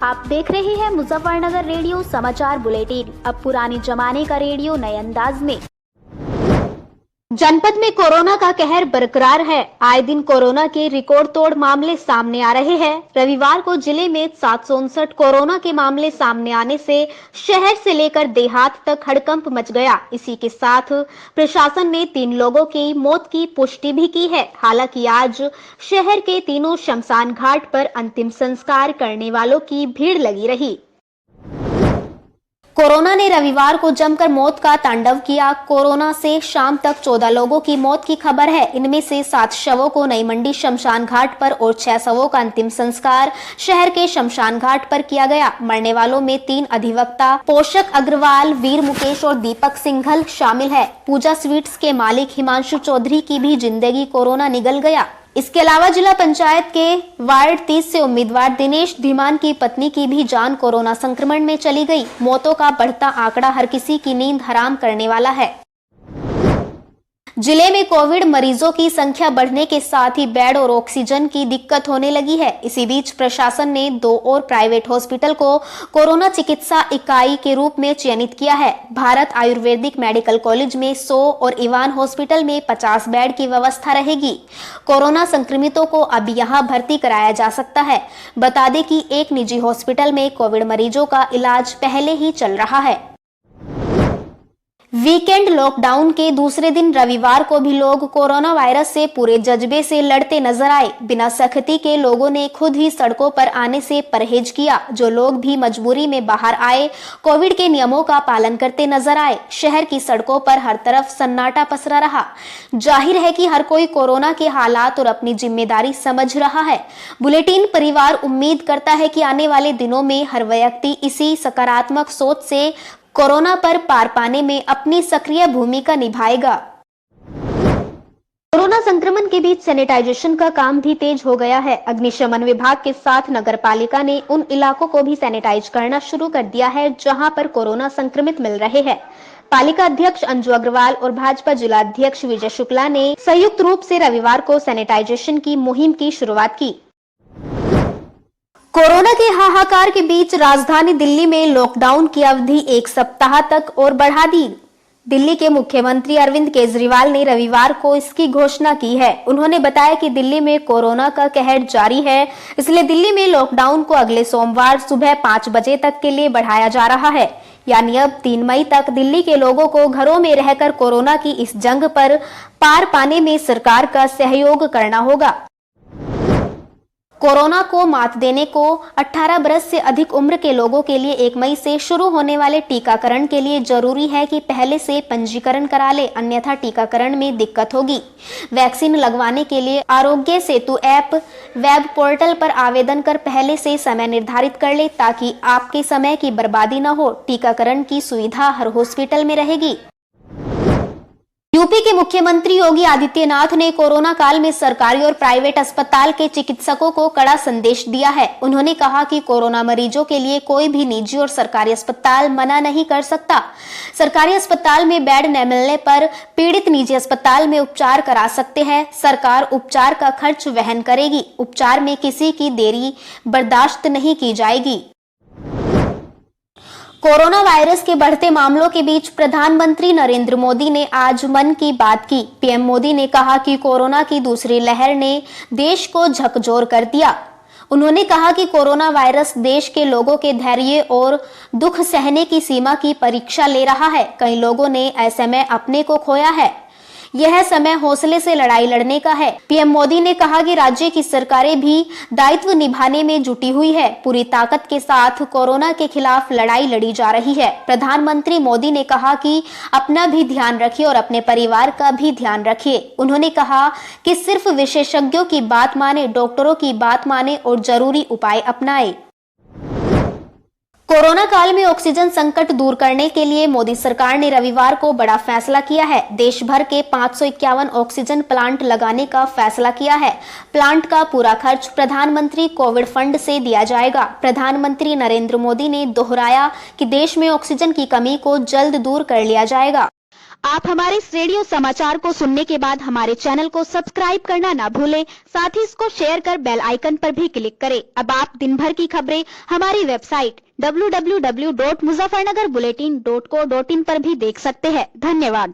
आप देख रहे हैं मुजफ्फरनगर रेडियो समाचार बुलेटिन। अब पुराने जमाने का रेडियो नए अंदाज में। जनपद में कोरोना का कहर बरकरार है। आए दिन कोरोना के रिकॉर्ड तोड़ मामले सामने आ रहे हैं। रविवार को जिले में 759 कोरोना के मामले सामने आने से शहर से लेकर देहात तक हड़कंप मच गया। इसी के साथ प्रशासन ने 3 लोगों की मौत की पुष्टि भी की है। हालांकि आज शहर के तीनों शमशान घाट पर अंतिम संस्कार करने वालों की भीड़ लगी रही। कोरोना ने रविवार को जमकर मौत का तांडव किया। कोरोना से शाम तक 14 लोगों की मौत की खबर है। इनमें से 7 शवों को नई मंडी शमशान घाट पर और 6 शवों का अंतिम संस्कार शहर के शमशान घाट पर किया गया। मरने वालों में 3 अधिवक्ता पोषक अग्रवाल, वीर मुकेश और दीपक सिंघल शामिल है। पूजा स्वीट्स के मालिक हिमांशु चौधरी की भी जिंदगी कोरोना निगल गया। इसके अलावा जिला पंचायत के वार्ड 30 से उम्मीदवार दिनेश धीमान की पत्नी की भी जान कोरोना संक्रमण में चली गई। मौतों का बढ़ता आंकड़ा हर किसी की नींद हराम करने वाला है। जिले में कोविड मरीजों की संख्या बढ़ने के साथ ही बेड और ऑक्सीजन की दिक्कत होने लगी है। इसी बीच प्रशासन ने 2 और प्राइवेट हॉस्पिटल को कोरोना चिकित्सा इकाई के रूप में चयनित किया है। भारत आयुर्वेदिक मेडिकल कॉलेज में 100 और इवान हॉस्पिटल में 50 बेड की व्यवस्था रहेगी। कोरोना संक्रमितों को अब यहां भर्ती कराया जा सकता है। बता दें कि एक निजी हॉस्पिटल में कोविड मरीजों का इलाज पहले ही चल रहा है। वीकेंड लॉकडाउन के दूसरे दिन रविवार को भी लोग कोरोना वायरस से पूरे जज्बे से लड़ते नजर आए। बिना सख्ती के लोगों ने खुद ही सड़कों पर आने से परहेज किया। जो लोग भी मजबूरी में बाहर आए, कोविड के नियमों का पालन करते नजर आए। शहर की सड़कों पर हर तरफ सन्नाटा पसरा रहा। जाहिर है कि हर कोई कोरोना के हालात और अपनी जिम्मेदारी समझ रहा है। बुलेटिन परिवार उम्मीद करता है कि आने वाले दिनों में हर व्यक्ति इसी सकारात्मक सोच से कोरोना पर पार पाने में अपनी सक्रिय भूमिका निभाएगा। कोरोना संक्रमण के बीच सैनिटाइजेशन का काम भी तेज हो गया है। अग्निशमन विभाग के साथ नगर पालिका ने उन इलाकों को भी सैनिटाइज करना शुरू कर दिया है जहां पर कोरोना संक्रमित मिल रहे हैं। पालिका अध्यक्ष अंजू अग्रवाल और भाजपा जिला अध्यक्ष विजय शुक्ला ने संयुक्त रूप से रविवार को सैनिटाइजेशन की मुहिम की शुरुआत की। कोरोना के हाहाकार के बीच राजधानी दिल्ली में लॉकडाउन की अवधि 1 सप्ताह तक और बढ़ा दी। दिल्ली के मुख्यमंत्री अरविंद केजरीवाल ने रविवार को इसकी घोषणा की है। उन्होंने बताया कि दिल्ली में कोरोना का कहर जारी है, इसलिए दिल्ली में लॉकडाउन को अगले सोमवार सुबह 5 बजे तक के लिए बढ़ाया जा रहा है। यानी अब 3 मई तक दिल्ली के लोगों को घरों में रहकर कोरोना की इस जंग पर पार पाने में सरकार का सहयोग करना होगा। कोरोना को मात देने को 18 बरस से अधिक उम्र के लोगों के लिए 1 मई से शुरू होने वाले टीकाकरण के लिए जरूरी है कि पहले से पंजीकरण करा ले, अन्यथा टीकाकरण में दिक्कत होगी। वैक्सीन लगवाने के लिए Aarogya Setu app web portal पर आवेदन कर पहले से समय निर्धारित कर ले ताकि आपके समय की बर्बादी न हो। टीकाकरण की सुविधा हर हॉस्पिटल में रहेगी। यूपी के मुख्यमंत्री योगी आदित्यनाथ ने कोरोना काल में सरकारी और प्राइवेट अस्पताल के चिकित्सकों को कड़ा संदेश दिया है। उन्होंने कहा कि कोरोना मरीजों के लिए कोई भी निजी और सरकारी अस्पताल मना नहीं कर सकता। सरकारी अस्पताल में बेड न मिलने पर पीड़ित निजी अस्पताल में उपचार करा सकते हैं। सरकार उपचार का खर्च वहन करेगी। उपचार में किसी की देरी बर्दाश्त नहीं की जाएगी। कोरोना वायरस के बढ़ते मामलों के बीच प्रधानमंत्री नरेंद्र मोदी ने आज मन की बात की। पीएम मोदी ने कहा कि कोरोना की दूसरी लहर ने देश को झकझोर कर दिया। उन्होंने कहा कि कोरोना वायरस देश के लोगों के धैर्य और दुख सहने की सीमा की परीक्षा ले रहा है। कई लोगों ने ऐसे में अपने को खोया है। यह समय हौसले से लड़ाई लड़ने का है। पीएम मोदी ने कहा कि राज्य की सरकारें भी दायित्व निभाने में जुटी हुई है। पूरी ताकत के साथ कोरोना के खिलाफ लड़ाई लड़ी जा रही है। प्रधानमंत्री मोदी ने कहा कि अपना भी ध्यान रखिए और अपने परिवार का भी ध्यान रखिए। उन्होंने कहा कि सिर्फ विशेषज्ञों की बात माने, डॉक्टरों की बात माने और जरूरी उपाय अपनाएं। कोरोना काल में ऑक्सीजन संकट दूर करने के लिए मोदी सरकार ने रविवार को बड़ा फैसला किया है। देश भर के 551 ऑक्सीजन प्लांट लगाने का फैसला किया है। प्लांट का पूरा खर्च प्रधानमंत्री कोविड फंड से दिया जाएगा। प्रधानमंत्री नरेंद्र मोदी ने दोहराया कि देश में ऑक्सीजन की कमी को जल्द दूर कर लिया जाएगा। आप हमारे इस रेडियो समाचार को सुनने के बाद हमारे चैनल को सब्सक्राइब करना ना भूलें। साथ ही इसको शेयर कर बेल आइकन पर भी क्लिक करें। अब आप दिन भर की खबरें हमारी वेबसाइट www.muzaffarnagarBulletin.co.in पर भी देख सकते हैं। धन्यवाद।